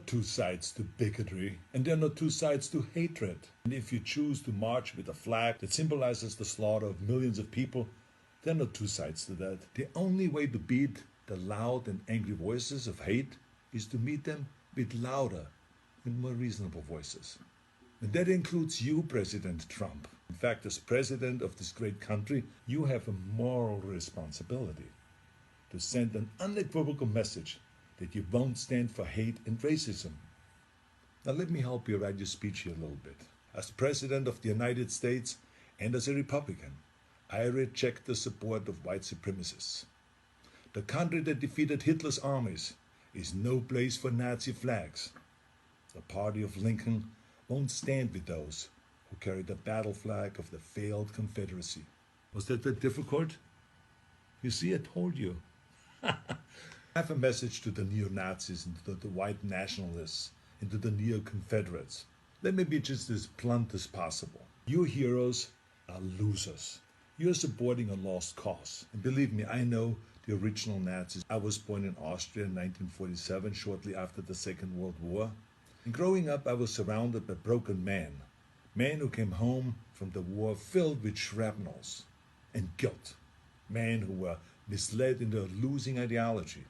not two sides to bigotry, and there are not two sides to hatred. And if you choose to march with a flag that symbolizes the slaughter of millions of people, there are not two sides to that. The only way to beat the loud and angry voices of hate is to meet them with louder and more reasonable voices. And that includes you, President Trump. In fact, as president of this great country, you have a moral responsibility to send an unequivocal message that you won't stand for hate and racism. Now let me help you write your speech here a little bit. As President of the United States and as a Republican, I reject the support of white supremacists. The country that defeated Hitler's armies is no place for Nazi flags. The party of Lincoln won't stand with those who carry the battle flag of the failed Confederacy. Was that difficult? You see, I told you. I have a message to the neo-Nazis and to the white nationalists and to the neo-Confederates. Let me be just as blunt as possible. You heroes are losers. You're supporting a lost cause. And believe me, I know the original Nazis. I was born in Austria in 1947, shortly after the Second World War. And growing up, I was surrounded by broken men who came home from the war filled with shrapnels and guilt, men who were misled into a losing ideology.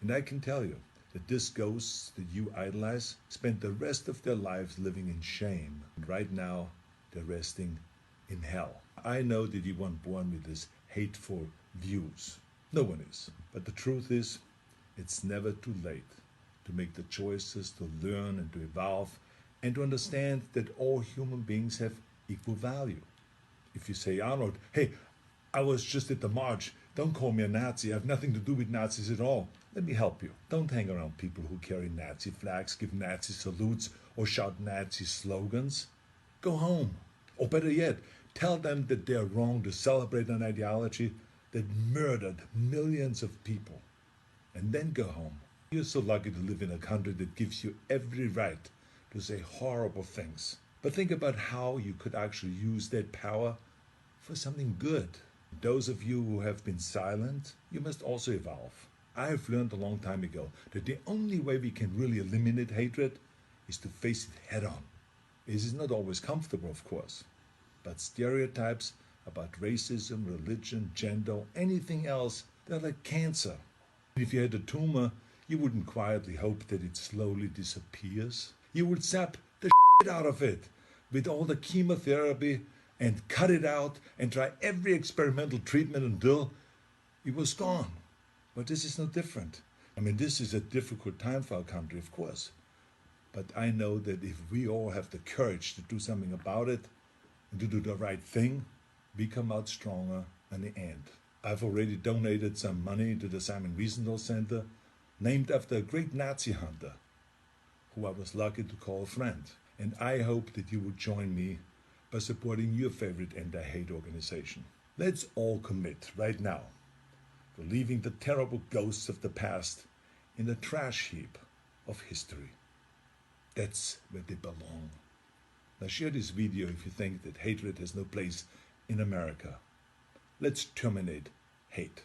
And I can tell you that these ghosts that you idolize spent the rest of their lives living in shame. And right now, they're resting in hell. I know that you weren't born with these hateful views. No one is. But the truth is, it's never too late to make the choices, to learn and to evolve, and to understand that all human beings have equal value. If you say, Arnold, hey, I was just at the march, don't call me a Nazi, I have nothing to do with Nazis at all. Let me help you. Don't hang around people who carry Nazi flags, give Nazi salutes, or shout Nazi slogans. Go home. Or better yet, tell them that they're wrong to celebrate an ideology that murdered millions of people. And then go home. You're so lucky to live in a country that gives you every right to say horrible things. But think about how you could actually use that power for something good. Those of you who have been silent, you must also evolve. I have learned a long time ago that the only way we can really eliminate hatred is to face it head on. This is not always comfortable, of course, but stereotypes about racism, religion, gender, anything else, they're like cancer. If you had a tumor, you wouldn't quietly hope that it slowly disappears. You would sap the shit out of it with all the chemotherapy and cut it out and try every experimental treatment until it was gone. But this is no different. I mean, this is a difficult time for our country, of course. But I know that if we all have the courage to do something about it and to do the right thing, we come out stronger in the end. I've already donated some money to the Simon Wiesenthal Center, named after a great Nazi hunter, who I was lucky to call a friend. And I hope that you will join me by supporting your favorite anti-hate organization. Let's all commit right now to leaving the terrible ghosts of the past in the trash heap of history. That's where they belong. Now share this video if you think that hatred has no place in America. Let's terminate hate.